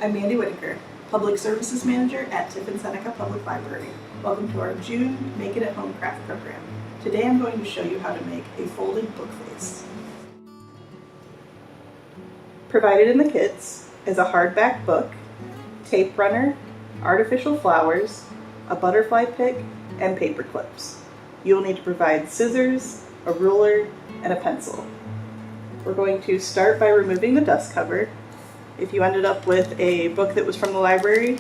I'm Mandi, Public Services Manager at Tiffin-Seneca Public Library. Welcome to our June Make It at Home craft program. Today I'm going to show you how to make a folded book vase. Provided in the kits is a hardback book, tape runner, artificial flowers, a butterfly pick, and paper clips. You will need to provide scissors, a ruler, and a pencil. We're going to start by removing the dust cover. If you ended up with a book that was from the library,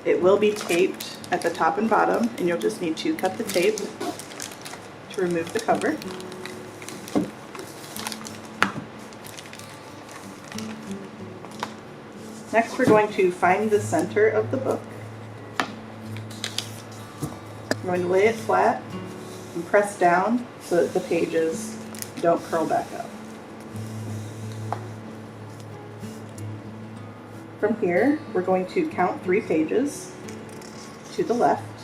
it will be taped at the top and bottom, and you'll just need to cut the tape to remove the cover. Next, we're going to find the center of the book. We're going to lay it flat and press down so that the pages don't curl back up. From here, we're going to count 3 pages to the left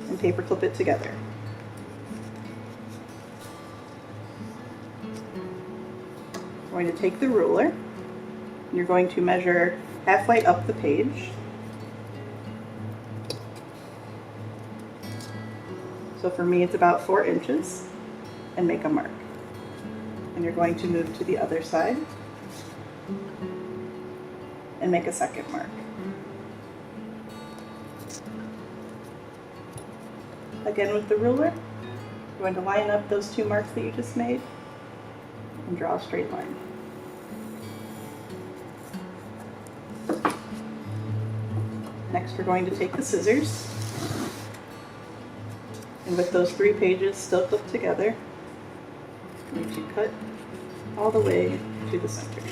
and paperclip it together. We're going to take the ruler and you're going to measure halfway up the page. So for me, it's about 4 inches, and make a mark. And you're going to move to the other side and make a second mark. Again with the ruler, you're going to line up those 2 marks that you just made and draw a straight line. Next, we're going to take the scissors, and with those 3 pages still clipped together, I'm going to cut all the way to the center.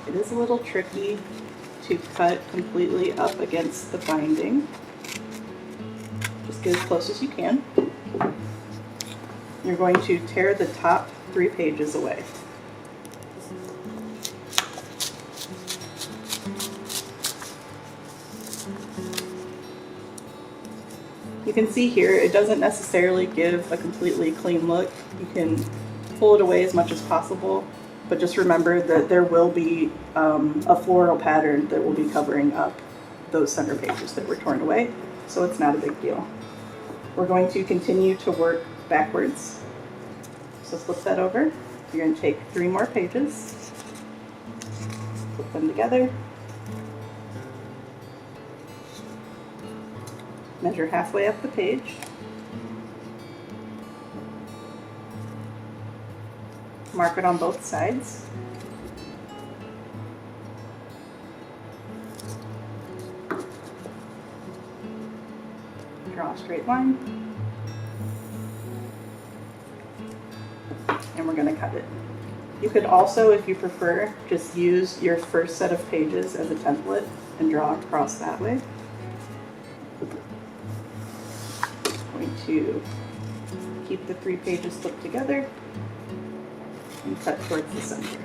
It is a little tricky to cut completely up against the binding. Just get as close as you can. You're going to tear the top 3 pages away. You can see here it doesn't necessarily give a completely clean look. You can pull it away as much as possible, but just remember that there will be a floral pattern that will be covering up those center pages that were torn away, so it's not a big deal. We're going to continue to work backwards. So flip that over. You're going to take 3 more pages, flip them together, measure halfway up the page, mark it on both sides, draw a straight line, and we're going to cut it. You could also, if you prefer, just use your first set of pages as a template and draw across that way. I'm going to keep the 3 pages flipped together and cut towards the center.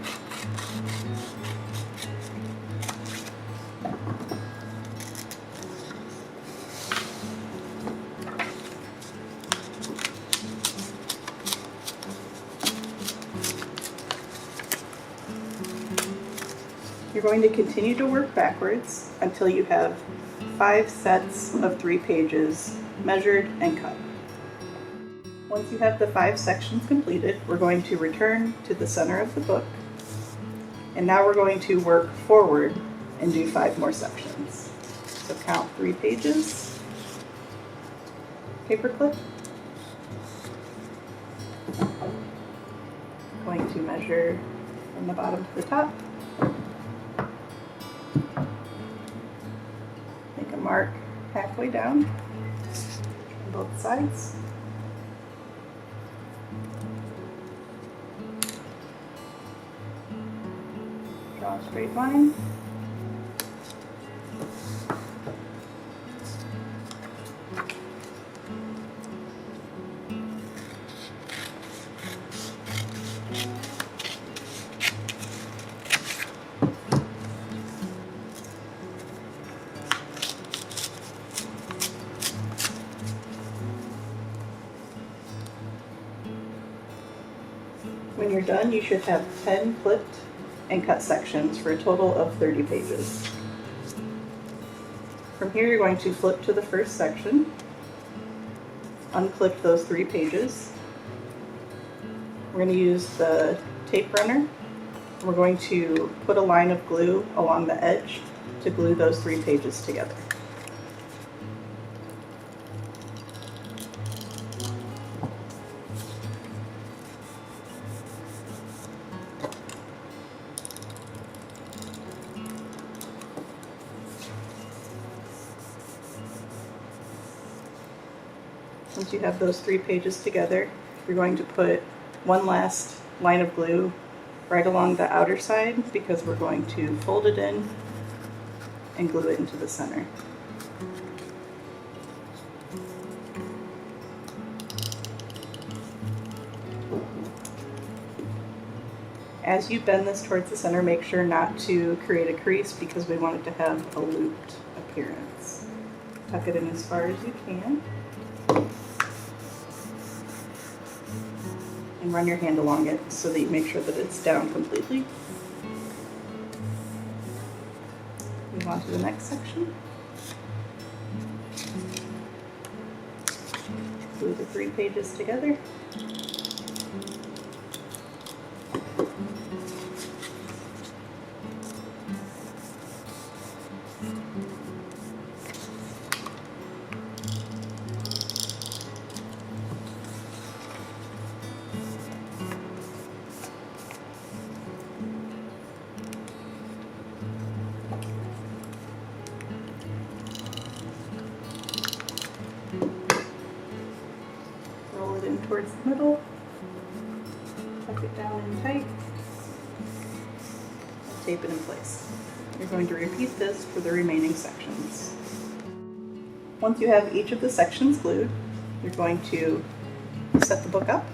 You're going to continue to work backwards until you have 5 sets of 3 pages measured and cut. Once you have the 5 sections completed, we're going to return to the center of the book, and now we're going to work forward and do 5 more sections. So count 3 pages, paperclip, going to measure from the bottom to the top, make a mark halfway down on both sides, draw a straight line, When you're done, you should have 10 clipped and cut sections for a total of 30 pages. From here, you're going to flip to the first section, unclip those 3 pages. We're going to use the tape runner. We're going to put a line of glue along the edge to glue those 3 pages together. Once you have those 3 pages together, you're going to put one last line of glue right along the outer side because we're going to fold it in and glue it into the center. As you bend this towards the center, make sure not to create a crease because we want it to have a looped appearance. Tuck it in as far as you can. And run your hand along it so that you make sure that it's down completely. Move on to the next section. Glue the 3 pages together. Roll it in towards the middle, tuck it down in tight, and tape it in place. You're going to repeat this for the remaining sections. Once you have each of the sections glued, you're going to set the book up.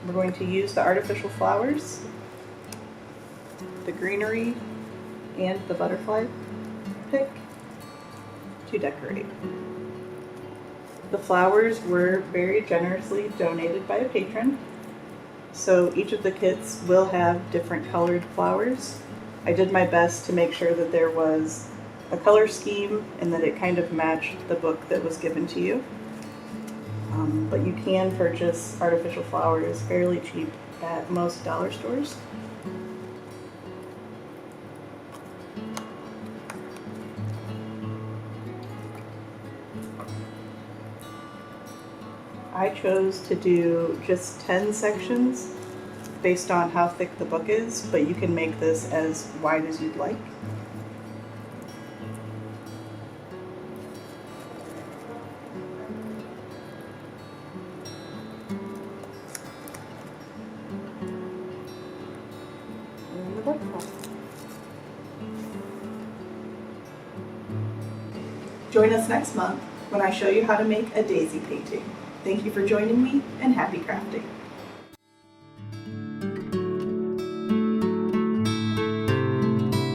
We're going to use the artificial flowers, the greenery, and the butterfly pick to decorate. The flowers were very generously donated by a patron, so each of the kits will have different colored flowers. I did my best to make sure that there was a color scheme and that it kind of matched the book that was given to you. But you can purchase artificial flowers fairly cheap at most dollar stores. I chose to do just 10 sections based on how thick the book is, but you can make this as wide as you'd like. And the butterfly. Join us next month when I show you how to make a daisy painting. Thank you for joining me, and happy crafting.